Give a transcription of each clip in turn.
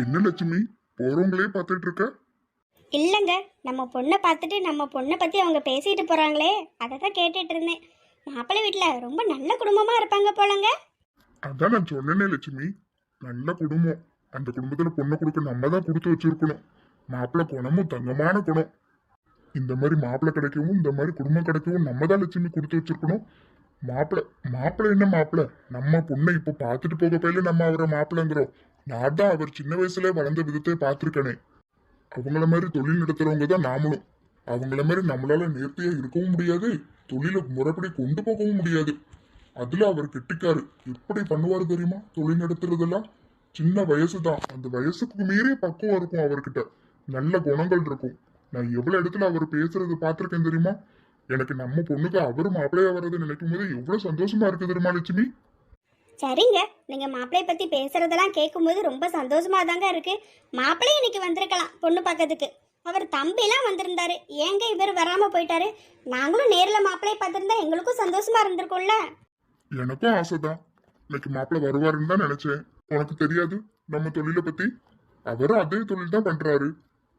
என்ன லட்சுமி, போறவங்களே பார்த்துட்டு இருக்க? இல்லைங்க, நம்ம பொண்ணை பார்த்துட்டு நம்ம பொண்ணை பற்றி அவங்க பேசிட்டு போகிறாங்களே, அதை தான் கேட்டுட்டு இருந்தேன். மாப்பிள்ளை வீட்டில் ரொம்ப நல்ல குடும்பமாக இருப்பாங்க போலங்க. அதான் நான் சொன்னேனே லட்சுமி, நல்ல குடும்பம். அந்த குடும்பத்துல பொண்ணை கொடுக்க நம்ம தான் கொடுத்து வச்சிருக்கணும். மாப்பிள்ளை குணமும் தங்கமான குணம். இந்த மாதிரி மாப்பிள்ளை கிடைக்கவும் இந்த மாதிரி குடும்பம் கிடைக்கவும் நம்ம தான் லட்சுமி கொடுத்து வச்சிருக்கணும். மாப்பிள்ளை மாப்பிள்ளை என்ன மாப்பிள்ளை, நம்ம பொண்ணை இப்போ பார்த்துட்டு போக பயில நம்ம அவரை மாப்பிள்ளைங்கிறோம். நான் தான் அவர் சின்ன வயசுல வளர்ந்த விதத்தை பார்த்துருக்கனே. அவங்கள மாதிரி தொழில் நடத்துறவங்க தான் நாமளும். அவங்கள மாதிரி நம்மளால நேர்த்தியா இருக்கவும் முடியாது, தொழிலை முறைப்படி கொண்டு போகவும் முடியாது. அதுல அவர் கெட்டிக்காரு. எப்படி பண்ணுவாரு தெரியுமா தொழில் நடத்துறதெல்லாம்? சின்ன வயசு தான், அந்த வயசுக்கு மீறிய பக்குவம் இருக்கும் அவர்கிட்ட. நல்ல குணங்கள் இருக்கும். நான் எவ்வளவு இடத்துல அவர் பேசுறது பார்த்திருக்கேன் தெரியுமா? எனக்கு நம்ம பொண்ணுக்கு அவரு மாப்பிள்ளையா வர்றது நினைக்கும் போது எவ்வளவு சந்தோஷமா இருக்கு தெரியுமா லட்சுமி? சரிங்க, நீங்கள் மாப்பிள்ளையை பற்றி பேசுகிறதெல்லாம் கேட்கும்போது ரொம்ப சந்தோஷமாக தாங்க இருக்குது. மாப்பிள்ளை இன்னைக்கு வந்திருக்கலாம் பொண்ணு பார்க்கறதுக்கு. அவர் தம்பிலாம் வந்திருந்தாரு, ஏங்க இவர் வராமல் போயிட்டாரு? நாங்களும் நேரில் மாப்பிள்ளையை பார்த்துருந்தா எங்களுக்கும் சந்தோஷமாக இருந்திருக்கும்ல. எனக்கும் ஆசைதான். இன்னைக்கு மாப்பிள்ளை வருவாருன்னு தான் நினைச்சேன். உனக்கு தெரியாது நம்ம தொழிலை பத்தி? அவரும் அதே தொழில் தான் பண்றாரு.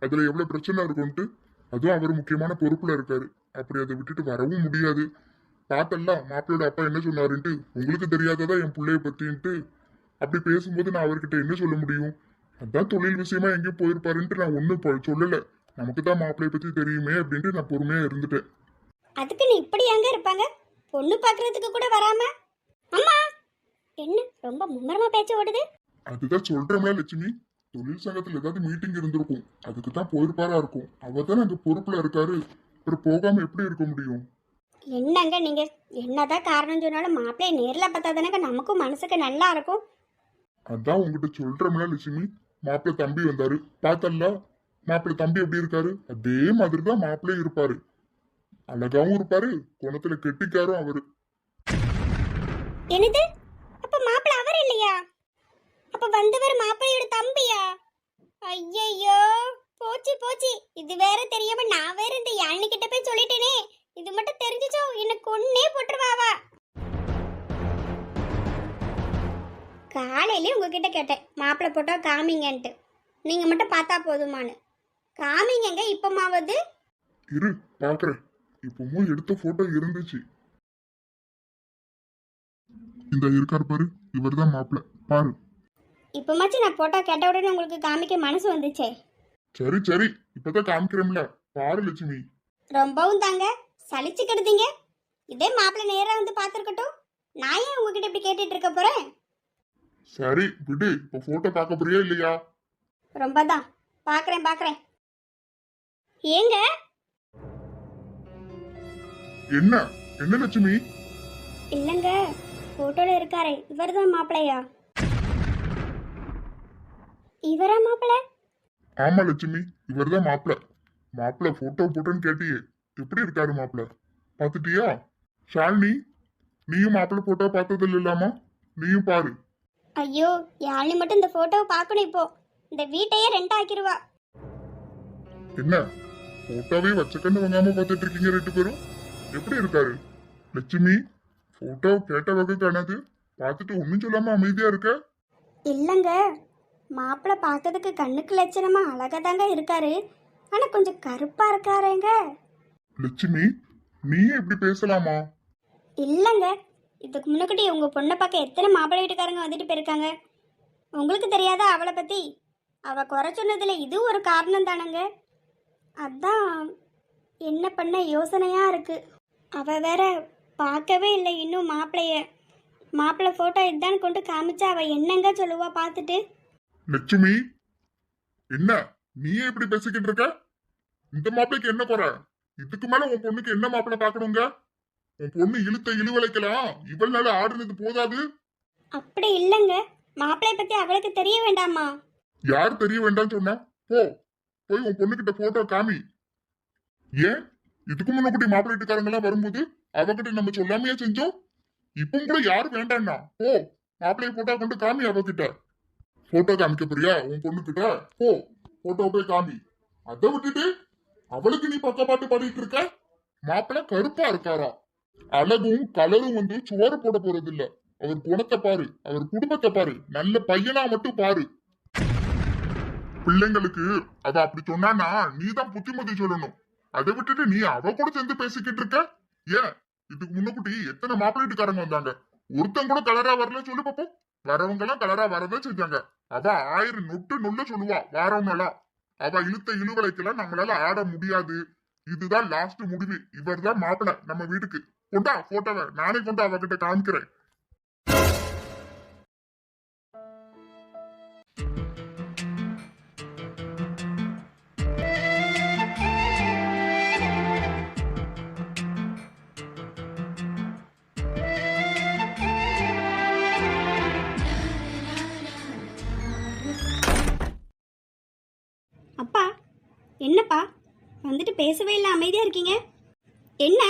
அதுல எவ்வளவு பிரச்சனை இருக்கும்ட்டு. அதுவும் அவர் முக்கியமான பொறுப்புல இருக்காரு. அப்படி அதை விட்டுட்டு வரவும் முடியாது. பார்த்தல்ல மாப்பிள்ளையோட அப்பா என்ன சொன்னாருன்ட்டு. உங்களுக்கு தெரியாததா என் பிள்ளைய பத்தின்ட்டு. அப்படி பேசும்போது நான் அவர்கிட்ட என்ன சொல்ல முடியும்? அதான் தொழில் விஷயமா எங்கேயும் போயிருப்பாருன்ட்டு நான் ஒன்னும் சொல்லல. நமக்கு தான் மாப்பிள்ளைய பத்தி தெரியுமே அப்படின்ட்டு நான் பொறுமையா இருந்துட்டேன். அதுக்கு நீ இப்படி எங்க இருப்பாங்க? பொண்ணு பார்க்கறதுக்கு கூட வராம? அம்மா, என்ன ரொம்ப மும்மரமா பேச்சு ஓடுது? அதுதான் சொல்றேன்ல லட்சுமி, தொழில் சங்கத்துல ஏதாவது மீட்டிங் இருந்திருக்கும். அதுக்கு தான் போயிருப்பாரா இருக்கும். அவர் தானே அந்த பொறுப்புல இருக்காரு. அப்புறம் போகாம எப்படி இருக்க முடியும்? என்னங்க நீங்க என்னதான் காரணம் சொன்னாலும் மாப்பிள்ளையை நேரில் பார்த்தா தானங்க நமக்கும் மனசுக்கு நல்லா இருக்கும். அதான் உங்ககிட்ட சொல்றேன்ல லட்சுமி, மாப்பிள்ளை தம்பி வந்தாரு பார்த்தல்ல. மாப்பிள்ளை தம்பி எப்படி இருக்காரு அதே மாதிரிதான் மாப்பிள்ளையும் இருப்பாரு. அழகாவும் இருப்பாரு, குணத்துல கெட்டிக்காரும் அவரு. என்னது? அப்ப மாப்பிள்ளை அவர் இல்லையா? அப்ப வந்தவர் மாப்பிள்ளையோட தம்பியா? ஐயையோ, போச்சு போச்சு. இது வேற தெரியாம நான் வேற இந்த யாழினி கிட்ட போய் சொல்லிட்டேனே. இது மட்டும் தெரிஞ்சுச்சோ என்ன கொன்னே போட்டுருவாவா. காலையிலே உங்ககிட்ட கேட்டேன் மாப்பிள்ளை போட்டோ காமிங்கன்ட்டு. நீங்க மட்டும் பார்த்தா போதுமானு. காமிங்கங்க இப்பமாவது. இரு பாக்குறேன். இப்பவும் எடுத்த போட்டோ இருந்துச்சு. இந்த இருக்காரு பாரு, இவர்தான் மாப்பிள்ளை பாரு. இப்பமாச்சும் நான் போட்டோ கேட்ட உடனே உங்களுக்கு காமிக்க மனசு வந்துச்சே. சரி சரி, இப்பதான் காமிக்கிறேன்ல பாரு லட்சுமி. ரொம்பவும் தாங்க சலிச்சுக்கிடுதீங்க. இதே மாப்பிள்ளை நேரா வந்து பார்த்துருக்கட்டும். நான் ஏன் உங்ககிட்ட இப்படி கேட்டுட்டு இருக்க போறேன்? சரி விடு, இப்ப போட்டோ பார்க்க போறியா இல்லையா? ரொம்ப தான் பாக்குறேன் பாக்குறேன். ஏங்க என்ன என்ன லட்சுமி? இல்லங்க, போட்டோல இருக்காரே இவர்தான் மாப்பிள்ளையா? இவரா மாப்பிள்ளை? ஆமா லட்சுமி, இவர்தான் மாப்பிள்ளை. மாப்பிள்ளை போட்டோ போட்டோன்னு கேட்டியே, எப்படி இருக்காரு மாப்பிள்ளை? பாத்துட்டியா? ஷாலினி, நீயும் மாப்பிள்ளை போட்டோ பார்த்தது இல்லாமா? நீயும் பாரு. ஐயோ, யாழினி மட்டும் இந்த போட்டோவை பார்க்கணும். இப்போ இந்த வீட்டையே ரெண்ட் ஆக்கிருவா. என்ன போட்டோவே வச்சக்கண்ணு வாங்காம பார்த்துட்டு இருக்கீங்க ரெண்டு பேரும்? எப்படி இருக்காரு? லட்சுமி, போட்டோ கேட்ட வகை காணாது, பார்த்துட்டு ஒன்னும் சொல்லாம அமைதியா இருக்க. இல்லைங்க, மாப்பிள்ளை பார்க்கறதுக்கு கண்ணுக்கு லட்சணமா அழகா தாங்க இருக்காரு. ஆனா கொஞ்சம் கருப்பா இருக்காருங்க. லட்சுமி, நீ எப்படி பேசலாமா? இல்லைங்க, இதுக்கு முன்னாடி உங்க பொண்ணை பார்க்க எத்தனை மாப்பிள்ளை வீட்டுக்காரங்க வந்துட்டு போயிருக்காங்க. உங்களுக்கு தெரியாதா அவளை பத்தி? அவ குறை சொன்னதுல இது ஒரு காரணம் தானங்க. அதான் என்ன பண்ண யோசனையா இருக்கு. அவ வேற பார்க்கவே இல்லை இன்னும் மாப்பிள்ளைய. மாப்பிள்ளை போட்டோ இதுதான் கொண்டு காமிச்சா அவ என்னங்க சொல்லுவா பார்த்துட்டு? லட்சுமி, என்ன நீயே இப்படி பேசிக்கிட்டு இருக்க? இந்த மாப்பிளைக்கு என்ன குறை? இதுக்கு மேல உன் பொண்ணுக்கு என்ன மாப்பிள்ளை பார்க்கணுங்க? உன் பொண்ணு இழுத்த இழுவலைக்கலாம், இவள் நாள் ஆடுனது போதாது. அப்படி இல்லைங்க, மாப்பிள்ளை பத்தி அவளுக்கு தெரிய வேண்டாமா? யார் தெரிய வேண்டாம்னு சொன்னா? போ போய் உன் பொண்ணுகிட்ட போட்டோ காமி. ஏன் இதுக்கு முன்னாடி மாப்பிள்ளை வீட்டுக்காரங்க எல்லாம் வரும்போது அவகிட்ட நம்ம சொல்லாமையே செஞ்சோம்? இப்பவும் கூட யாரும் வேண்டாம்னா போ, மாப்பிள்ளைய போட்டோ கொண்டு காமி அவகிட்ட. போட்டோ காமிக்க போறியா உன் பொண்ணு கிட்ட? போ போட்டோ போய் காமி. அதை விட்டுட்டு அவளுக்கு நீ பக்கப்பாட்டு பாடிட்டு இருக்க. மாப்பிள்ளை கருப்பா இருக்காரா? அழகும் கலரும் வந்து சோறு போட போறது இல்ல. அவர் குணத்தை பாரு, அவர் குடும்பத்தை பாரு, நல்ல பையனா மட்டும் பாரு. பிள்ளைங்களுக்கு அவ அப்படி சொன்னானா நீ தான் புத்திமதி சொல்லணும். அதை விட்டுட்டு நீ அவ கூட சேர்ந்து பேசிக்கிட்டு இருக்க. ஏன் இதுக்கு முன்னக்கூட்டி எத்தனை மாப்பிள்ளைட்டுக்காரங்க வந்தாங்க, ஒருத்தன் கூட கலரா வரல சொல்லு பாப்போம். வரவங்க எல்லாம் கலரா வரதான் செஞ்சாங்க. அவ 1000 நொட்டு நொல்ல சொல்லுவா வாரவங்கலாம். அவ இழுத்த இழுவலைக்கெல்லாம் நம்மளால ஆட முடியாது, இதுதான் லாஸ்ட் முடிவு, இவர் தான் மாப்பிள்ளை நம்ம வீட்டுக்கு. கொண்டா போட்டோவை நானே கொண்டு அவகிட்ட காமிக்கிறேன். அப்பா, என்னப்பா வந்துட்டு பேசவே இல்லை, அமைதியா இருக்கீங்க? என்ன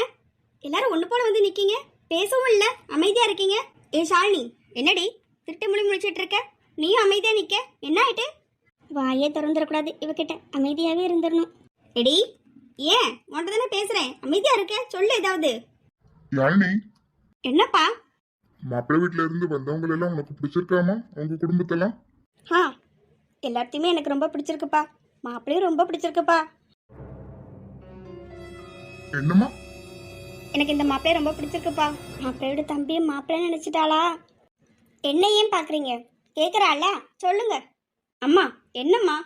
எல்லாரும் ஒன்று போல வந்து நிற்கீங்க, பேசவும் இல்லை, அமைதியா இருக்கீங்க? ஏ ஷாலினி, என்னடி திருட்டு மொழி முடிச்சிட்டு இருக்க? நீயும் அமைதியா நிற்க, என்ன ஆயிட்டு? வாயே திறந்துடக்கூடாது இவகிட்ட, அமைதியாகவே இருந்துடணும். எடி, ஏன் உன்கிட்ட தானே பேசுறேன், அமைதியா இருக்க, சொல்லு ஏதாவது. யாழினி, என்னப்பா? மாப்பிள்ளை வீட்டுல இருந்து வந்தவங்க எல்லாம் உனக்கு பிடிச்சிருக்காமா? உங்க குடும்பத்தெல்லாம்? ஆ, எல்லாத்தையுமே எனக்கு ரொம்ப பிடிச்சிருக்குப்பா, மாப்பிள்ளையும் ரொம்ப பிடிச்சிருக்குப்பா. என்னம்மா? எனக்கு இந்த மாப்பிள்ளைய ரொம்ப பிடிச்சிருக்குப்பா. மாப்பிள்ளையோட தம்பியை மாப்பிள்ளை நினைச்சிட்டாளா? என்ன ஏன் பாக்குறீங்க, கேக்குறாள, சொல்லுங்க. அம்மா, என்னம்மா?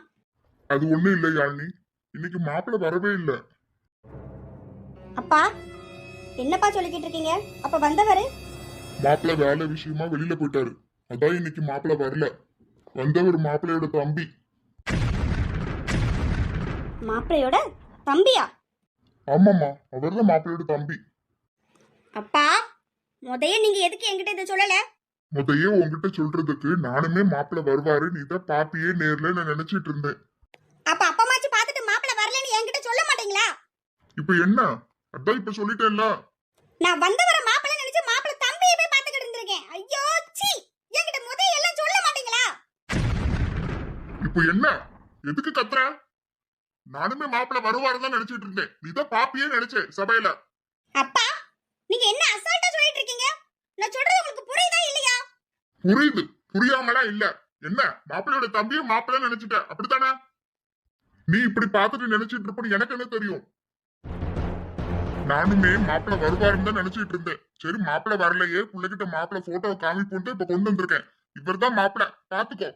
அது ஒண்ணும் இல்லை யாழினி, இன்னைக்கு மாப்பிள்ளை வரவே இல்லை. அப்பா, என்னப்பா சொல்லிக்கிட்டு இருக்கீங்க? அப்ப வந்தவரு? மாப்பிள்ளை வேலை விஷயமா வெளியில போயிட்டாரு, அதான் இன்னைக்கு மாப்பிள்ளை வரல. வந்தவர் மாப்பிள்ளையோட தம்பி. மாப்பிள்ளையோட தம்பியா? ஆமாம்மா, அவர்தான் மாப்பிள்ளையோட தம்பி. அப்பா, முதைய நீங்க எதுக்கு என்கிட்ட இதை சொல்லல? முதையே உங்ககிட்ட சொல்றதுக்கு நானுமே மாப்பிள்ளை வருவாரு நீ தான் பாப்பியே நேர்ல நான் நினைச்சிட்டு இருந்தேன். அப்ப அப்பமாச்சு பார்த்துட்டு மாப்பிள்ளை வரலன்னு என்கிட்ட சொல்ல மாட்டீங்களா? இப்ப என்ன? அதான் இப்ப சொல்லிட்டேன்ல. நான் வந்தவர மாப்பிள்ளை நினைச்சு மாப்பிள்ளை தம்பியை போய் பார்த்துக்கிட்டு இருந்திருக்கேன். ஐயோ சீ, என்கிட்ட முதைய எல்லாம் சொல்ல மாட்டீங்களா? இப்ப என்ன? எதுக்கு கத்துற? நானுமே மாப்பிள்ளை வருவாருதான் நினைச்சிட்டு இருந்தேன், நீ தான் பாப்பியே நினைச்சேன் சபையில. அப்பா, நீங்க என்ன அசால்ட்டா சொல்லிட்டு இருக்கீங்க? நான் சொல்றது உங்களுக்கு புரியுதா இல்லையா? புரியுது, புரியாமலா இல்ல. என்ன மாப்பிள்ளையோட தம்பியை மாப்பிள்ளை நினைச்சிட்ட அப்படித்தானே? நீ இப்படி பார்த்துட்டு நினைச்சிட்டு இருப்ப எனக்கு என்ன தெரியும்? நானுமே மாப்பிள்ளை வருவாருன்னு தான் நினைச்சிட்டு இருந்தேன். சரி மாப்பிள்ளை வரலையே, பிள்ளைகிட்ட மாப்பிள்ளை போட்டோ காமிப்போன்ட்டு இப்ப கொண்டு வந்திருக்கேன். இவர்தான் மாப்பிள்ளை, பாத்துக்கோ.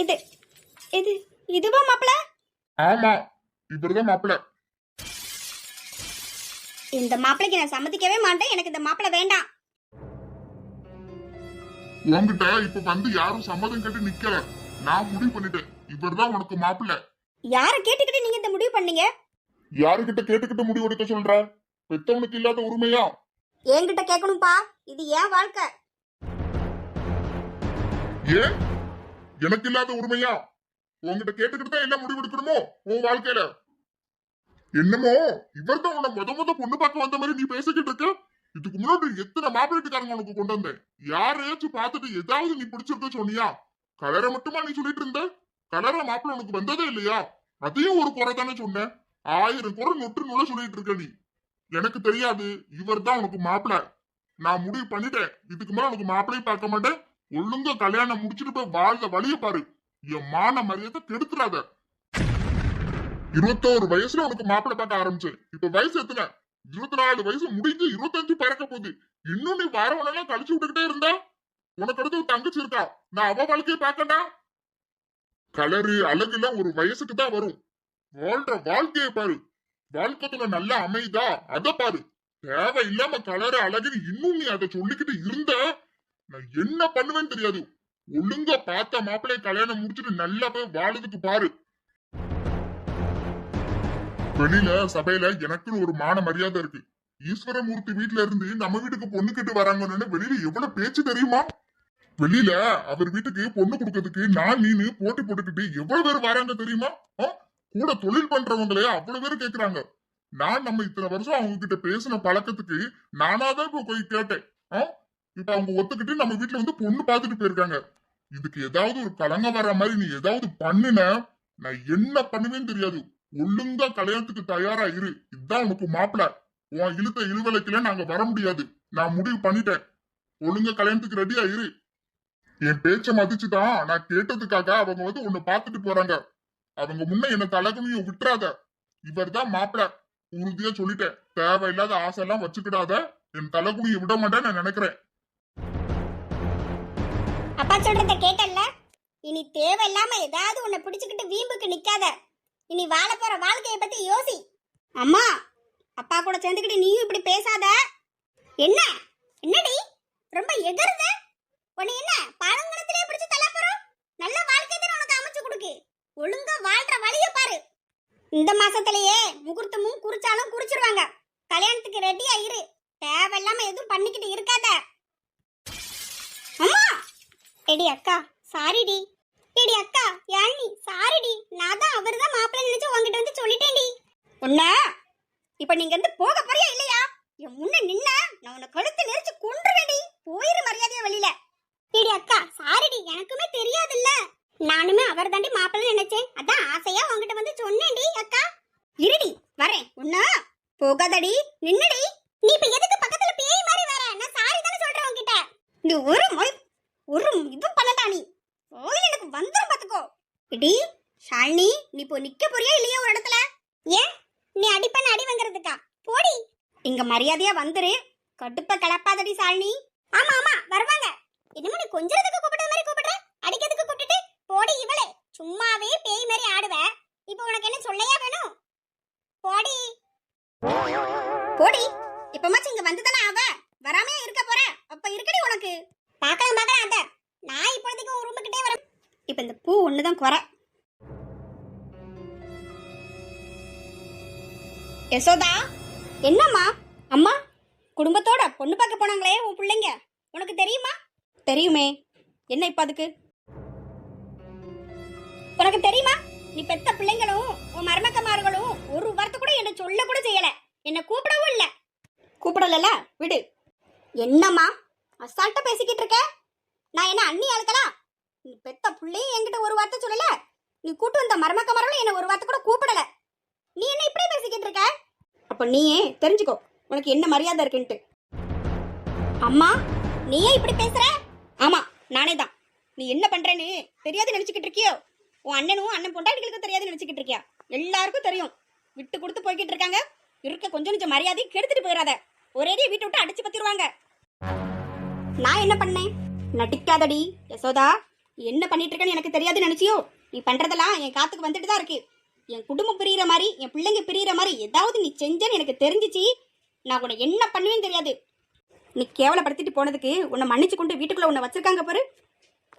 இது இது இதுவா மாப்பிள்ளை? ஆமா, இவர்தான் மாப்பிள்ளை. இந்த மாப்பிள்ளைக்கு நான் சம்மதிக்கவே மாட்டேன், எனக்கு இந்த மாப்பிள்ளை வேண்டாம். உன்கிட்ட இப்ப வந்து யாரும் சம்மதம் கேட்டு நிக்கல, நான் முடிவு பண்ணிட்டேன், இவர்தான் உனக்கு மாப்பிள்ளை. யாரை கேட்டுக்கிட்டு நீங்க இந்த முடிவு பண்ணீங்க? யாருகிட்ட கேட்டுக்கிட்ட முடிவு எடுக்க சொல்ற? பெத்தவனுக்கு இல்லாத உரிமையா? என்கிட்ட கேட்கணும்பா, இது ஏன் வாழ்க்கை. ஏன் எனக்கு இல்லாத உரிமையா? உன்கிட்ட கேட்டுக்கிட்டு தான் எல்லாம் முடிவு எடுக்கணுமோ உன் வாழ்க்கையில? என்னமோ இவர்தான் உன்னை முத பொண்ணு பார்க்க வந்த மாதிரி நீ பேசிக்கிட்டு இருக்க. இதுக்கு முன்னாடி எத்தனை மாப்பிள்ளைக்காரங்க உனக்கு கொண்டு வந்தேன், யாரையாச்சும் பார்த்துட்டு ஏதாவது நீ பிடிச்சிருக்க சொன்னியா? கலரை மட்டுமா நீ சொல்லிட்டு இருந்த? கலரா மாப்பிள்ளை உனக்கு வந்ததே இல்லையா? அதையும் ஒரு குறை தானே சொன்ன. 1000 குறை நொட்டு நூல சொல்லிட்டு இருக்க நீ. எனக்கு தெரியாது, இவர் தான் உனக்கு மாப்பிள்ளை. நான் முடிவு பண்ணிட்டேன், இதுக்கு மேல உனக்கு மாப்பிள்ளையும் பார்க்க மாட்டேன். ஒழுங்கா கல்யாணம் முடிச்சுட்டு போய் வாழ்ந்த வழிய பாரு, என் மான மரியாதை கெடுத்துறாத. 21 வயசுல உனக்கு மாப்பிள்ளை பார்க்க ஆரம்பிச்சேன், இப்ப வயசு எத்தனை? 24 வயசு முடிஞ்சு 25 பறக்க போகுது. இன்னும் நீ வாரவனெல்லாம் கழிச்சு விட்டுக்கிட்டே இருந்தா உனக்கு அடுத்து ஒரு தங்கச்சி இருக்கா, நான் அவ வாழ்க்கையை பார்க்கண்டா? கலரு அழகு எல்லாம் ஒரு வயசுக்கு தான் வரும். வாழ்ற வாழ்க்கையை பாரு, வாழ்க்கைத்துல நல்லா அமைதா அத பாரு. தேவை இல்லாம கலரு அழகுன்னு இன்னும் நீ அதை சொல்லிக்கிட்டு இருந்த நான் என்ன பண்ணுவேன்னு தெரியாது. ஒழுங்கா பார்த்த மாப்பிள்ளைய கல்யாணம் முடிச்சுட்டு நல்லா போய் வாழதுக்கு பாரு. வெளியில சபையில எனக்குன்னு ஒரு மான மரியாதை இருக்கு. ஈஸ்வரமூர்த்தி வீட்டுல இருந்து நம்ம வீட்டுக்கு பொண்ணு கேட்டு வராங்கன்னு வெளியில எவ்வளவு பேச்சு தெரியுமா? வெளியில அவர் வீட்டுக்கு பொண்ணு கொடுக்கறதுக்கு நான் நீனு போட்டி போட்டுக்கிட்டு எவ்வளவு பேர் வராங்க தெரியுமா? கூட தொழில் பண்றவங்களே அவ்வளவு பேர் கேக்குறாங்க. நான் நம்ம இத்தனை வருஷம் அவங்க கிட்ட பேசின பழக்கத்துக்கு நானாதான் இப்ப போய் கேட்டேன். இப்ப அவங்க ஒத்துக்கிட்டு நம்ம வீட்டுல வந்து பொண்ணு பார்த்துட்டு போயிருக்காங்க. இதுக்கு ஏதாவது ஒரு கலங்க வர மாதிரி நீ ஏதாவது பண்ணுன நான் என்ன பண்ணுவேன்னு தெரியாது. ஒழுங்கா கல்யாணத்துக்கு தயாரா இரு, இதுதான் உனக்கு மாப்பிள்ளை. உன் இழுத்த இழுவலைக்குல நாங்க வர முடியாது, நான் முடிவு பண்ணிட்டேன். ஒழுங்கா கல்யாணத்துக்கு ரெடியா இரு. என் பேச்ச மதிச்சுதான் நான் கேட்டதுக்காக அவங்க வந்து உன்னை பாத்துட்டு போறாங்க. அவங்க முன்ன என்ன தலகுனியும் விட்டுறாத. இவர் தான் மாப்பிள்ள, உறுதியா சொல்லிட்டேன். தேவையில்லாத ஆசை எல்லாம் வச்சுக்கிடாத. என் தலகுனியை விட மாட்டேன் நான் நினைக்கிறேன். அப்பா சொல்றத கேட்டல்ல? இனி தேவையில்லாம ஏதாவது உன்னை பிடிச்சுக்கிட்டு வீம்புக்கு நிக்காத. இனி வாழ போற வாழ்க்கைய பத்தி யோசி. அம்மா, அப்பா கூட சேர்ந்துக்கிட்டு நீயும் இப்படி பேசாத. என்ன என்னடி ரொம்ப எகறுத? உன்னை என்ன பாலங்கணத்திலே பிடிச்சு தள்ள போறோம்? நல்ல வாழ்க்கை தான உனக்கு அமைச்சு கொடுக்கு. ஒழுங்கா வாழ்ற வழிய பாரு. இந்த மாசத்திலேயே முகூர்த்தமும் குறிச்சாலும் குறிச்சிருவாங்க. கல்யாணத்துக்கு ரெடியா இரு. தேவையில்லாம எதுவும் பண்ணிக்கிட்டு இருக்காத. அம்மா, எடி அக்கா சாரிடி. எடி அக்கா யாழினி சாரிடி. நான் தான் அவர்தான் மாப்பிள்ளை நினைச்சு உங்ககிட்ட வந்து சொல்லிட்டேன்டி. உன்ன இப்ப நீங்க இருந்து போக போறியா இல்லையா? என் முன்ன நின்ன நான் உன்னை கழுத்து நெரிச்சு கொன்றுவேன்டி. போயிரு மரியாதையா வெளியில. எடி அக்கா சாரிடி, எனக்குமே தெரியாதுல்ல. நானுமே அவர் தாண்டி மாப்பிள்ளை நினைச்சேன். அதான் ஆசையா உங்ககிட்ட வந்து சொன்னேன்டி அக்கா. இருடி வரேன். உன்ன போகாதடி, நின்னுடி. நீ இப்ப எதுக்கு பக்கத்துல பேய் மாதிரி வர? நான் சாரி தானே சொல்றேன் உன்கிட்ட. நீ ஒரு இது பண்ணடா நீ. ஓய் எனக்கு வந்துரும் பாத்துக்கோ. இடி ஷாலினி, நீ இப்போ நிக்க போறியா இல்லையா ஒரு இடத்துல? ஏன் நீ அடிப்பன அடி வாங்குறதுக்கா? போடி. இங்க மரியாதையா வந்துரு. கடுப்ப கலப்பாதடி ஷாலினி. ஆமா ஆமா வருவாங்க. என்னமோ நீ கொஞ்சறதுக்கு கூப்பிடுற மாதிரி கூப்பிடுற, அடிக்கிறதுக்கு கூப்பிட்டுட்டு போடி. இவளே சும்மாவே பேய் மாதிரி ஆடுவ. இப்போ உனக்கு என்ன சொல்லையா வேணும்? போடி போடி. இப்பமாச்சு இங்க வந்துதானே அவ வராமே இருக்க போற. அப்ப இருக்கடி உனக்கு. பார்க்கலாம் பார்க்கலாம் அத. நான் இப்போதைக்கு ஒரு ரூம் கிட்டே வரேன். இப்ப இந்த பூ ஒண்ணுதான் குறை. யசோதா, என்னம்மா? அம்மா, குடும்பத்தோட பொண்ணு பார்க்க போனாங்களே உன் பிள்ளைங்க, உனக்கு தெரியுமா? தெரியுமே. என்ன இப்ப அதுக்கு? உனக்கு தெரியுமா? நீ பெத்த பிள்ளைங்களும் உன் மருமக்கமார்களும் ஒரு வார்த்தை கூட என்ன சொல்ல கூட செய்யல. என்ன கூப்பிடவும் இல்ல. கூப்பிடல விடு. என்னம்மா அசால்ட்டா பேசிக்கிட்டு இருக்க? நான் என்ன அண்ணி ஆளுக்கலாம்? நீ பெத்த பிள்ளையும் என்கிட்ட ஒரு வார்த்தை சொல்லல. நீ கூட்டு வந்த மருமக்கமார்களும் என்ன ஒரு வார்த்தை கூட கூப்பிடல. நீ என்ன இப்படி பேசிக்கிட்டு இருக்க? அப்ப நீயே தெரிஞ்சுக்கோ உனக்கு என்ன மரியாதை இருக்குன்ட்டு. அம்மா, நீயே இப்படி பேசுற? ஆமா நானே தான். நீ என்ன பண்றேன்னு தெரியாது நினைச்சுக்கிட்டு இருக்கியோ? உன் அண்ணனும் அண்ணன் பொண்டாட்டிகளுக்கு தெரியாது நினைச்சுக்கிட்டு இருக்கியா? எல்லாருக்கும் தெரியும். விட்டு கொடுத்து போய்கிட்டு இருக்காங்க. இருக்க கொஞ்சம் கொஞ்சம் மரியாதை கெடுத்துட்டு போயிடாத. ஒரேடியே வீட்டை விட்டு அடிச்சு பத்திடுவாங்க. நான் என்ன பண்ணேன்? நடிக்காதடி யசோதா. என்ன பண்ணிட்டு இருக்கேன்னு எனக்கு தெரியாது நினைச்சியோ? நீ பண்றதெல்லாம் என் காத்துக்கு வந்துட்டு தான் இருக்கு. என் குடும்பம் பிரியிற மாதிரி, என் பிள்ளைங்க பிரியிற மாதிரி ஏதாவது நீ செஞ்சேன்னு எனக்கு தெரிஞ்சிச்சு, நான் உன்னை என்ன பண்ணுவேன்னு தெரியாது. நீ கேவலப்படுத்திட்டு போனதுக்கு உன்னை மன்னிச்சு கொண்டு வீட்டுக்குள்ள உன்னை வச்சிருக்காங்க பாரு.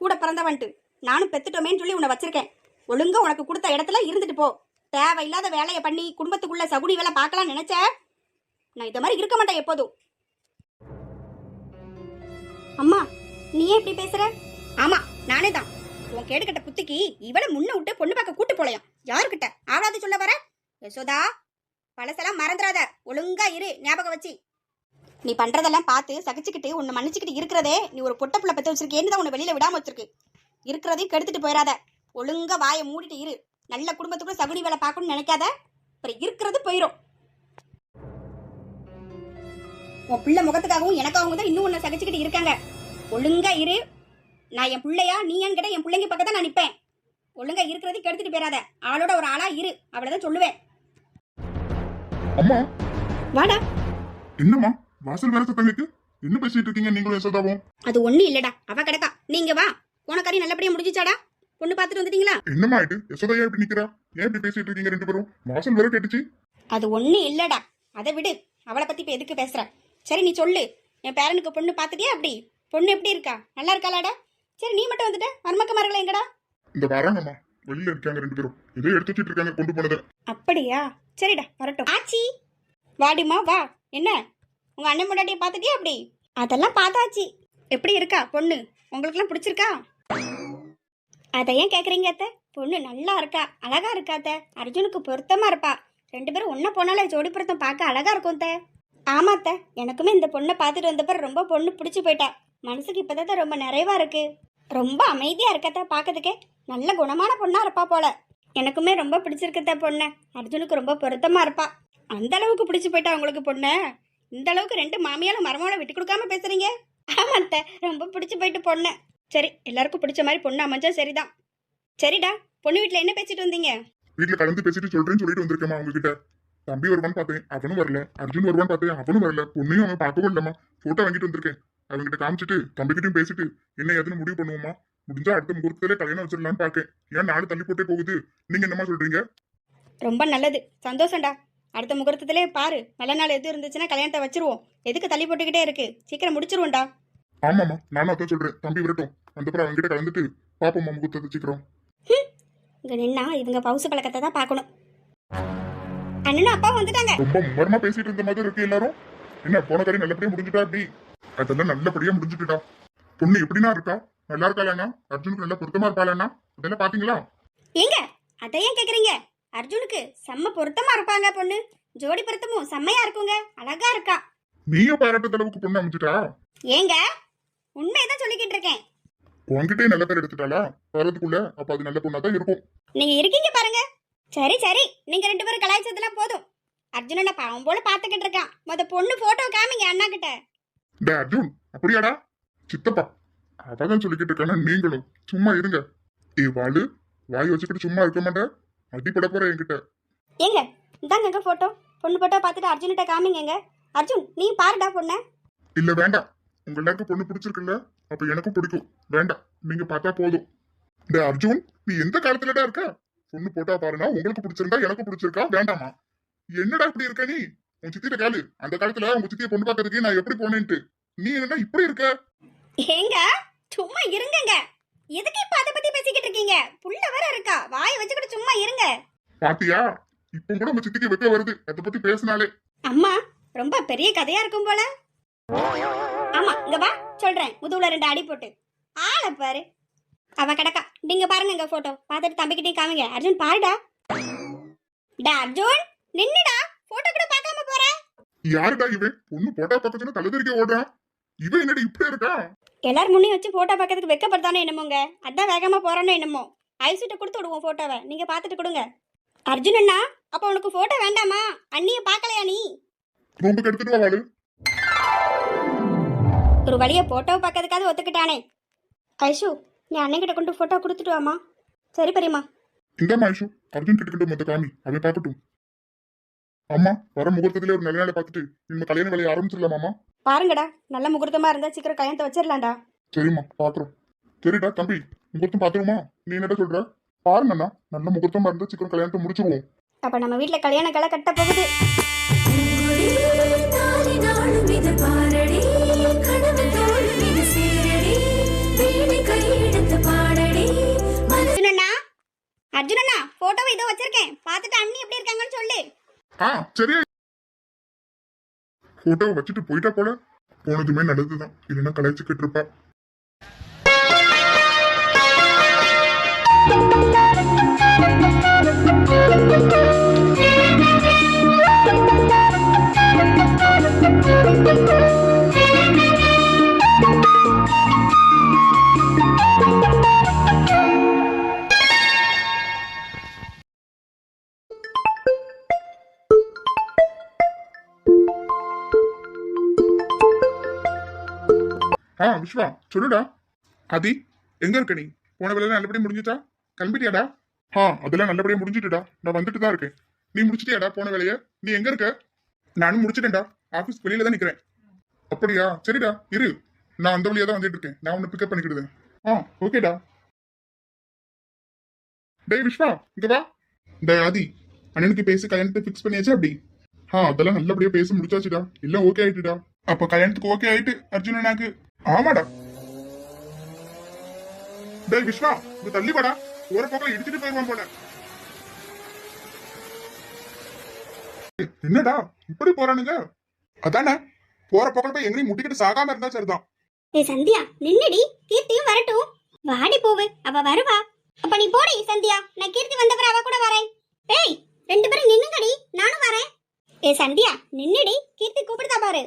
கூட பிறந்தவன்ட்டு நானும் பெத்துட்டோமேன்னு சொல்லி உன்னை வச்சிருக்கேன். ஒழுங்கா உனக்கு கொடுத்த இடத்துல இருந்துட்டு போ. தேவையில்லாத வேலையை பண்ணி குடும்பத்துக்குள்ள சகுனி வேலை பார்க்கலாம் நினைச்ச நான் இத மாதிரி இருக்க மாட்டேன் எப்போதும். அம்மா, நீ ஏன் இப்படி பேசுற? ஆமா நானே தான். உன் கேடு கட்ட புத்திக்கு இவளை முன்ன விட்டு பொண்ணு பார்க்க கூட்டு போலையாம். யாருக்கிட்ட ஆளாது சொல்ல வர? யசோதா, பழசெல்லாம் மறந்துடாத. ஒழுங்கா இரு, ஞாபகம் வச்சு. நீ பண்றதெல்லாம் பார்த்து சகிச்சுக்கிட்டு உன்னை மன்னிச்சுக்கிட்டு இருக்கிறதே நீ ஒரு பொட்ட புள்ள பத்த வச்சிருக்கேன்னு தான் உன்னை வெளியில விடாம வச்சிருக்கு. இருக்கிறதையும் கெடுத்துட்டு போயிடாத. ஒழுங்கா வாயை மூடிட்டு இரு. நல்ல குடும்பத்துக்குள்ள சகுனி வேலை பார்க்கணும்னு நினைக்காத. அப்புறம் இருக்கிறது போயிடும். உன் பிள்ளை முகத்துக்காகவும் எனக்காகவும் தான் இன்னும் உன்னை சகிச்சுக்கிட்டு இருக்காங்க. ஒழுங்கா இரு. நான் என் பிள்ளையா நீ ஏன்னு கேட்ட என் பிள்ளைங்க பக்கத்தான் நான் நிப்பேன். ஒழுங்கா இருக்கிறது கெடுத்துட்டு போயிடாத. ஆளோட ஒரு ஆளா இரு. அவ்வளவுதான் சொல்லுவேன். அம்மா வாடா. என்னம்மா வாசல் வேற சத்தம் கேக்கு? என்ன பேசிட்டு இருக்கீங்க நீங்களும் யசோதாவும்? அது ஒண்ணு இல்லடா, அவ கிடக்கா. நீங்க வா. போன காரியம் நல்லபடியா முடிஞ்சிச்சாடா? பொண்ணு பார்த்துட்டு வந்துட்டீங்களா? என்னம்மா ஆயிட்டு? யசோதா ஏன் இப்படி நிக்கிறா? ஏன் இப்படி பேசிட்டு இருக்கீங்க ரெண்டு பேரும்? வாசல் வேற கேட்டுச்சு. அது ஒண்ணு இல்லடா, அதை விடு. அவளை பத்தி இப்ப எதுக்கு பேசுற? சரி நீ சொல்லு. என் பேரனுக்கு பொண்ணு பார்த்துட்டியா? அப்படி பொண்ணு எப்படி இருக்கா? நல்லா இருக்காளாடா? சரி நீ மட்டும் வந்துட்ட, மருமக்கமார்களே எங்கடா? இந்த வராங்கம்மா, வெளியில இருக்காங்க ரெண்டு பேரும். ஏதோ எடுத்து வச்சிட்டு இருக்காங்க கொண்டு போனது. அப்படியா? சரிடா வரட்டும். ஆச்சி வாடிமா வா. என்ன உங்க அண்ணன் பொண்டாட்டியை பார்த்துட்டியா? அப்படி அதெல்லாம் பார்த்தாச்சு. எப்படி இருக்கா பொண்ணு? உங்களுக்குலாம் பிடிச்சிருக்கா? அதை ஏன் கேக்குறீங்க அத்தை? பொண்ணு நல்லா இருக்கா, அழகா இருக்கா அத்தை. அர்ஜுனுக்கு பொருத்தமா இருப்பா. ரெண்டு பேரும் ஒன்னா போனாலே ஜோடி பொருத்தம் பார்க்க அழகா இருக்கும் அத்தை. ஆமா அத்தை, எனக்குமே இந்த பொண்ணை பார்த்துட்டு வந்தப்ப ரொம்ப பொண்ணு பிடிச்சி போயிட்டா. மனசுக்கு இப்பதான் ரொம்ப நிறைவா இருக்கு. ரொம்ப அமைதியா இருக்கத்த பார்க்கறதுக்கே. நல்ல குணமான பொண்ணா இருப்பா போல. எனக்குமே ரொம்ப பிடிச்சிருக்கத்த பொண்ணு. அர்ஜுனுக்கு ரொம்ப பொருத்தமா இருப்பா. அந்த அளவுக்கு பிடிச்சி போயிட்டா உங்களுக்கு பொண்ணு? இந்த அளவுக்கு ரெண்டு மாமியாலும் மருமகளை விட்டு கொடுக்காம பேசுறீங்க? ஆமா அத்தை, ரொம்ப பிடிச்சி போயிட்டு பொண்ணு. சரி, எல்லாருக்கும் பிடிச்ச மாதிரி பொண்ணு அமைஞ்சா சரிதான். சரிடா, பொண்ணு வீட்ல என்ன பேசிட்டு வந்தீங்க? வீட்டுல கலந்து பேசிட்டு சொல்றேன்னு சொல்லிட்டு வந்திருக்கேமா உங்ககிட்ட. தம்பி வருவான்னு பார்த்தேன், அவனும் வரல. அர்ஜுன் வருவான்னு பார்த்தேன், அவனும் வரல. பொண்ணையும் அவன் பார்க்கவும் இல்லம்மா. போட்டோ வாங்கிட்டு வந்திருக்கேன். அவங்ககிட்ட காமிச்சிட்டு தம்பிக்கிட்டையும் பேசிட்டு என்ன ஏதுன்னு முடிவு பண்ணுவோமா. முடிஞ்சா அடுத்த முகூர்த்தத்திலே கல்யாணம் வச்சிடலான்னு பாக்கேன். ஏன் நாடு தள்ளி போட்டே போகுது? நீங்க என்னமா சொல்றீங்க? ரொம்ப நல்லது, சந்தோஷம்டா. அடுத்த முகூர்த்தத்திலே பாரு, நல்ல நாள் எது இருந்துச்சுன்னா கல்யாணத்தை வச்சிருவோம். எதுக்கு தள்ளி போட்டுக்கிட்டே இருக்கு? சீக்கிரம் முடிச்சிருவோம்டா. ஆமாமா, நானும் அதான் சொல்றேன். தம்பி வரட்டும், வந்தப்பறம் அவங்ககிட்ட கலந்துட்டு பாப்போம்மா முகூர்த்தத்தை சீக்கிரம். இங்க நின்னா இவங்க பவுசு பழக்கத்தை தான் பார்க்கணும். அண்ணனும் அப்பா வந்துட்டாங்க. ரொம்ப மும்மரமா பேசிட்டு இருந்த மாதிரி இருக்கு எல்லாரும். என்ன போன காரியம் நல்லபடியா முடிஞ்சுட்டா? அப்படி அதெல்லாம் நல்லபடியா முடிஞ்சுட்டுடா. பொண்ணு எப்படின்னா இருக்கா? நல்லா இருக்காளா? அர்ஜுனுக்கு நல்லா பொருத்தமா இருப்பாளா? அதெல்லாம் பாத்தீங்களா? ஏங்க அதை ஏன் கேக்குறீங்க? அர்ஜுனுக்கு செம்ம பொருத்தமா இருப்பாங்க பொண்ணு. ஜோடி பொருத்தமும் செம்மையா இருக்குங்க. அழகா இருக்கா. நீயும் பாராட்டு அளவுக்கு பொண்ணு அமைஞ்சிட்டா? ஏங்க உண்மையதான் சொல்லிக்கிட்டு இருக்கேன். உன்கிட்டே நல்ல பேர் எடுத்துட்டாளா வரதுக்குள்ள? அப்ப அது நல்ல பொண்ணா தான் இருக்கும். நீங்க இருக்கீங்க பாருங்க. சரி சரி, நீங்க 2 பேரும் கலாய்ச்சதெல்லாம் போதும். அர்ஜுனனை பாவம் போல பாத்துக்கிட்டு இருக்கான். பொண்ணு போட்டோ காமிங்க அண்ணா கிட்ட. டே அர்ஜுன், அப்படியாடா? சித்தப்பா அதான் சொல்லிக்கிட்டு இருக்கானா? நீங்களும் சும்மா இருங்க. வாளு, வாய் வச்சுக்கிட்டு சும்மா இருக்க மாட்டேன். அடிப்பட போற என்கிட்ட. ஏங்க இந்தாங்க போட்டோ. பொண்ணு போட்டோ பார்த்துட்டு அர்ஜுன்கிட்ட காமிங்க. அர்ஜுன் நீ பாருடா பொண்ணு. இல்ல வேண்டாம். உங்க எல்லாருக்கும் பொண்ணு பிடிச்சிருக்குல்ல, அப்ப எனக்கும் பிடிக்கும். வேண்டாம், நீங்க பார்த்தா போதும். டே அர்ஜுன், நீ எந்த காலத்துலடா இருக்க? பொண்ணு போட்டா பாருனா உங்களுக்கு பிடிச்சிருந்தா எனக்கு பிடிச்சிருக்கா வேண்டாமா? என்னடா இப்படி இருக்க நீ? உன் சித்திட்ட காலு. அந்த காலத்துல உங்க சித்திய பொண்ணு பார்க்கறதுக்கு நான் எப்படி போனேன்ட்டு. நீ என்னடா இப்படி இருக்க? ஏங்க சும்மா இருங்கங்க. எதுக்கு இப்ப அத பத்தி பேசிக்கிட்டு இருக்கீங்க? புள்ள வேற இருக்கா, வாயை வச்சுக்கிட்டு சும்மா இருங்க. பாத்தியா, இப்ப கூட உங்க சித்திக்கு வெக்க வருது அத பத்தி பேசினாலே. அம்மா ரொம்ப பெரிய கதையா இருக்கும் போல. ஆமா இங்க வா சொல்றேன். முதுகுல 2 அடி போட்டு ஆள பாரு. அவ கிடக்கா. நீங்க பாருங்க இங்க போட்டோ பார்த்துட்டு தம்பிக்கிட்டே காமிங்க. அர்ஜுன் பாருடா. டா அர்ஜுன் நின்னுடா, போட்டோ கூட பார்க்காம போற. யாருடா இவன்? பொண்ணு போட்டோ பார்க்க சொன்னா தலைதறிக்க ஓடுறான். இவன் என்னடி இப்படி இருக்கா? எல்லாரும் முன்னே வச்சு போட்டோ பார்க்கறதுக்கு வெக்கப்படுதானே என்னமோங்க. அதான் வேகமா போறானோ என்னமோ. ஐசிட்ட கொடுத்து விடுவோம் போட்டோவை. நீங்க பார்த்துட்டு கொடுங்க. அர்ஜுன் அண்ணா, அப்ப உனக்கு போட்டோ வேண்டாமா? அண்ணிய பார்க்கலையா நீ? ரூமுக்கு எடுத்துட்டு வா வாளு. ஒரு வழிய போட்டோ பார்க்கறதுக்காவது ஒத்துக்கிட்டானே. ஐஷு நீ அண்ணன் கிட்ட கொண்டு போட்டோ கொடுத்துட்டு வாமா. சரி பெரியம்மா. இந்த ஐஷு, அர்ஜுன் கிட்ட மொத்த காமி, அவன் பார்க்கட்டும். அம்மா வர முகூர்த்தத்திலே ஒரு நல்ல நாளை பார்த்துட்டு நம்ம கல்யாண வேலையை ஆரம்பிச்சிடலாமாமா? பாருங்கடா, நல்ல முகூர்த்தமா இருந்தா சீக்கிரம் கல்யாணத்தை வச்சிடலாம்டா. சரிம்மா பாக்குறோம். சரிடா தம்பி, முகூர்த்தம் பாத்துருமா? நீ என்னடா சொல்ற? பாருங்கண்ணா, நல்ல முகூர்த்தமா இருந்தா சீக்கிரம் கல்யாணத்தை முடிச்சிருவோம். அப்ப நம்ம வீட்டுல கல்யாண கலை கட்ட போகுது. அர்ஜுனண்ணா போட்டோவை இதோ வச்சிருக்கேன். பார்த்துட்டு அண்ணி எப்படி இருக்காங்கன்னு சொல்லு. சரி. போட்டோவை வச்சுட்டு போயிட்டா போல. போனதுமே நல்லதுதான், இல்லைன்னா கலாய்ச்சிக்கிட்டு இருப்பா. விஸ்வா சொல்லுடா. ஆதி எங்க இருக்க நீ? போன வேலை நல்லபடியா முடிஞ்சுட்டா? கிளம்பிட்டியாடா? அதெல்லாம் நல்லபடியா முடிஞ்சுட்டுடா. நான் வந்துட்டு தான் இருக்கேன். நீ முடிச்சிட்டியாடா போன வேலைய? நீ எங்க இருக்க? நானும் முடிச்சிட்டேன்டா. ஆபீஸ் வெளியில தான் நிக்கிறேன். அப்படியா? சரிடா இரு, நான் அந்த வழியா தான் வந்துட்டு இருக்கேன். நான் உன்னை பிக்கப் பண்ணிக்கிடுதேன். ஓகேடா. டேய் விஸ்வா இங்க வா. டேய் ஆதி, அண்ணனுக்கு பேசி கல்யாணத்தை பிக்ஸ் பண்ணியாச்சு அப்படி? அதெல்லாம் நல்லபடியா பேசி முடிச்சாச்சுடா. எல்லாம் ஓகே ஆயிட்டுடா. அப்ப கல்யாணத்துக்கு ஓகே ஆயிட்டு அர்ஜுன் அண்ணாக்கு? ஆமாடா. டேய் விஸ்வா இங்க தள்ளி வாடா. ஒரு பக்கம் இடிச்சிட்டு போயிருவான் போல. என்னடா இப்படி போறானுங்க? அதானே போற பக்கம் போய் எங்கேயும் முட்டிக்கிட்டு சாகாம இருந்தா சரிதான். ஏய் சந்தியா நின்னுடி, கீர்த்தியும் வரட்டும். வாடி போவு, அவ வருவா. அப்ப நீ போடி சந்தியா, நான் கீர்த்தி வந்தவரை அவ கூட வரேன். ஏய் 2 பேரும் நின்னுங்கடி, நானும் வரேன். ஏய் சந்தியா நின்னுடி, கீர்த்தி கூப்பிடுதா பாரு.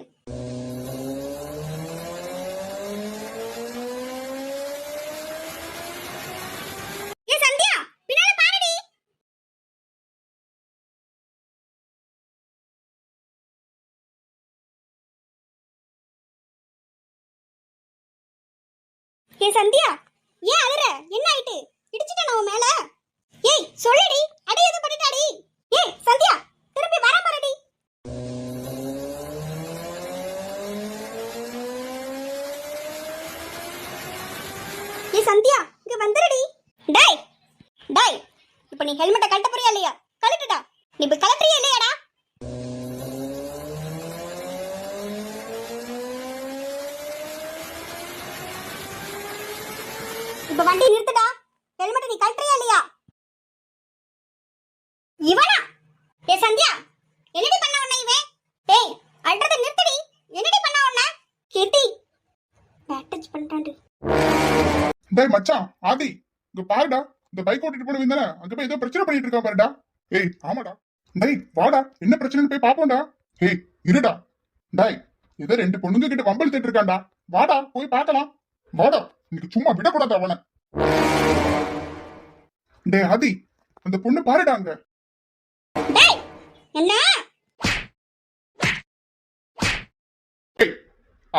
ஏய் சந்தியா பின்னால பாருடி. ஏ சந்தியா, ஏன் அலற? என்ன ஆயிட்டு? இடிச்சிட்டேன் நான் உன் மேல? ஏய் சொல்லுடி, அடி எதுவும் பண்ணிட்டாடி? ஏய் சந்தியா, திருப்பி வர பாருடி. ஏ சந்தியா, இங்க வந்துருடி. டேய் டேய், இப்போ நீ ஹெல்மெட்டை கழட்ட போறியா இல்லையா? கழட்டுடா. நீ இப்ப கழட்டுறியா இல்லையாடா? இப்ப வண்டி நிறுத்துடா. ஹெல்மெட் நீ கழட்டுறியா இல்லையா? இவனா? ஏ சந்தியா, என்னடி பண்ண உன்னை இவன்? டேய் அல்றத நிறுத்துடி. என்னடி பண்ண உன்னை? கேட்டி பேட்டச் பண்ணிட்டான்டி. டேய் மச்சான் ஆதி, இங்க பாருடா, இந்த பைக் ஓட்டிட்டு போனவன் தானே அங்க போய் ஏதோ பிரச்சனை பண்ணிட்டு இருக்கா பாருடா. ஏய் ஆமாடா. டேய் வாடா, என்ன பிரச்சனைன்னு போய் பாப்போம்டா. ஏய் இருடா. டேய் ஏதோ ரெண்டு பொண்ணுங்க கிட்ட வம்பல் திட்டு இருக்கான்டா. வாடா போய் பார்க்கலாம். வாடா, இன்னைக்கு சும்மா விடக்கூடாது அவனை. டேய் ஆதி, அந்த பொண்ணு பாருடா அங்க. டேய் என்ன? ஏய்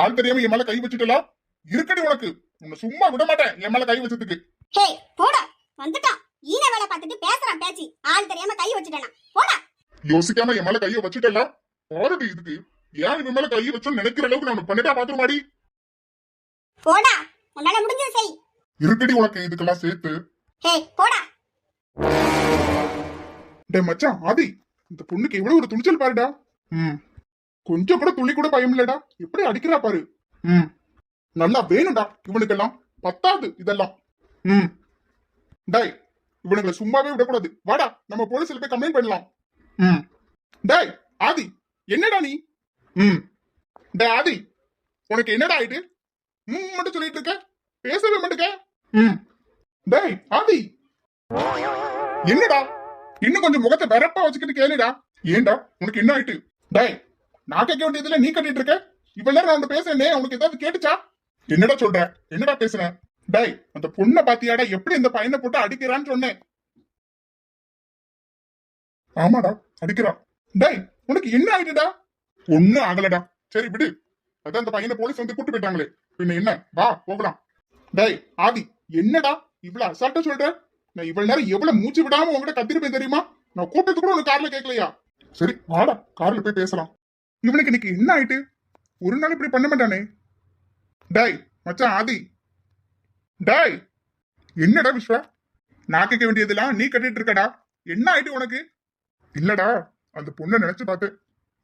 ஆள் தெரியாம என் மேல கை வச்சுட்டலாம். இருக்கடி உனக்கு, உன்னை சும்மா விட மாட்டேன் என் மேல கை வச்சதுக்கு. ஹே போடா, வந்துட்டான். ஈன வேலை பார்த்துட்டு பேசுறான் பேச்சு. ஆள் தெரியாம கை வச்சுட்டானா? போடா. யோசிக்காம என் மேல கையை வச்சுட்டலாம். பாருடி இதுக்கு ஏன் இவன் மேல கையை வச்சோன்னு நினைக்கிற அளவுக்கு நான் பண்ணிட்டா பாத்துருமாடி. போடா, உன்னால முடிஞ்சது செய். இருக்கடி உனக்கு இதுக்கெல்லாம் சேர்த்து. ஹே போடா. டேய் மச்சான் ஆதி, இந்த பொண்ணுக்கு எவ்வளவு ஒரு துணிச்சல் பாருடா. கொஞ்சம் கூட துளி கூட பயம் இல்லடா. எப்படி அடிக்கிறா பாரு. நல்லா வேணும்டா இவனுக்கெல்லாம். பத்தாது இதெல்லாம். டேய் இவனுங்களை சும்மாவே விடக்கூடாது. வாடா நம்ம போலீஸ்ல போய் கம்ப்ளைண்ட் பண்ணலாம். டேய் ஆதி, என்னடா நீ? டேய் ஆதி, உனக்கு என்னடா ஆயிட்டு? மட்டும் சொல்லிட்டு இருக்க, பேசவே மாட்டுக்க. டேய் ஆதி, என்னடா இன்னும் கொஞ்சம் முகத்தை வெறப்பா வச்சுக்கிட்டு கேளுடா. ஏன்டா உனக்கு என்ன ஆயிட்டு? டேய் நான் கேட்க வேண்டியதுல நீ கட்டிட்டு இருக்க. இவ்வளவு நேரம் நான் பேசுறேனே, உனக்கு ஏதாவது கேட்டுச்சா? என்னடா சொல்ற? என்னடா பேசுறேன்? டேய் அந்த பொண்ணை பாத்தியாடா எப்படி இந்த பையனை போட்டு அடிக்கிறான்னு சொன்னேன். ஆமாடா அடிக்கிறான். டேய் உனக்கு என்ன ஆயிடுடா? ஒண்ணும் ஆகலடா. சரி விடு, அதான் அந்த பையனை போலீஸ் வந்து கூட்டு போயிட்டாங்களே, பின்ன என்ன, வா போகலாம். டேய் ஆதி, என்னடா இவ்வளவு அசால்ட்டா சொல்ற? நான் இவ்வளவு நேரம் எவ்வளவு மூச்சு விடாம உங்ககிட்ட கத்திருப்பேன் தெரியுமா? நான் கூட்டத்துக்கு கூட உனக்கு கார்ல கேட்கலையா? சரி வாடா, கார்ல போய் பேசலாம். இவனுக்கு இன்னைக்கு என்ன ஆயிட்டு? ஒரு நாள் இப்படி பண்ண மாட்டானே. டேய் மச்சான் ஆதி. டேய் என்னடா விஸ்வா, நான் கேட்க வேண்டியதெல்லாம் நீ கட்டிட்டு இருக்கடா. என்ன ஆயிட்டு உனக்கு? இல்லடா, அந்த பொண்ணை நினைச்சு பார்த்தேன்,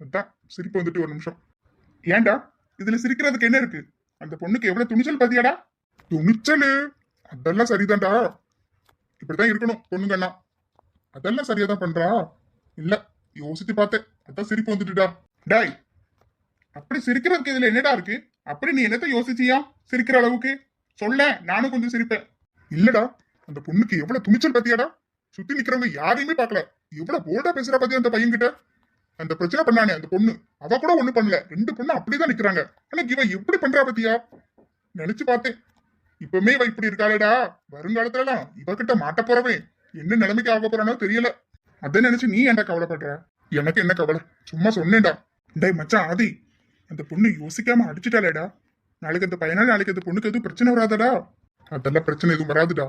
அதான் சிரிப்பு வந்துட்டு ஒரு நிமிஷம். ஏன்டா இதுல சிரிக்கிறதுக்கு என்ன இருக்கு? அந்த பொண்ணுக்கு எவ்வளவு துணிச்சல் பாத்தியாடா? துணிச்சலு அதெல்லாம் சரிதான்டா. இப்படித்தான் இருக்கணும் பொண்ணுங்கண்ணா. அதெல்லாம் சரியாதான் பண்றா. இல்ல யோசிச்சு பார்த்தேன், அதான் சிரிப்பு வந்துட்டுடா. டாய் அப்படி சிரிக்கிறதுக்கு இதுல என்னடா இருக்கு? அப்படி நீ என்னத்த யோசிச்சியா சிரிக்கிற அளவுக்கு? சொல்ல, நானும் கொஞ்சம் சிரிப்பேன். இல்லடா, அந்த பொண்ணுக்கு எவ்வளவு துணிச்சல் பாத்தியாடா. சுத்தி நிக்கிறவங்க யாரையுமே பாக்கல, எவ்வளவு போல்டா பேசுறா பாத்தியா அந்த பையன் கிட்ட. அந்த பிரச்சனை பண்ணானே அந்த பொண்ணு, அவ கூட ஒண்ணு பண்ணல, ரெண்டு பொண்ணு அப்படிதான் நிக்கிறாங்க. ஆனா இவ எப்படி பண்றா பாத்தியா? நினைச்சு பார்த்தேன், இப்பவுமே இவ இப்படி இருக்காளேடா, வருங்காலத்துலலாம் இவகிட்ட மாட்ட போறவே என்ன நிலைமைக்கு ஆக போறானோ தெரியல. அதை நினைச்சு நீ ஏன்டா கவலைப்படுற? எனக்கு என்ன கவலை, சும்மா சொன்னேன்டா. டேய் மச்சான் ஆதி, அந்த பொண்ணு யோசிக்காம அடிச்சுட்டாலேடா. நாளைக்கு அந்த பையனால நாளைக்கு அந்த பொண்ணுக்கு எதுவும் பிரச்சனை வராதடா. அதெல்லாம் பிரச்சனை எதுவும் வராதுடா.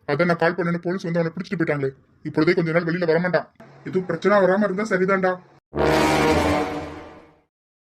அதான் நான் கால் பண்ணு, போலீஸ் வந்து அவனை பிடிச்சிட்டு போயிட்டாங்களே. இப்பொழுதே கொஞ்ச நாள் வெளியில வரமாட்டான். எதுவும் பிரச்சனை வராம இருந்தா சரிதான்டா.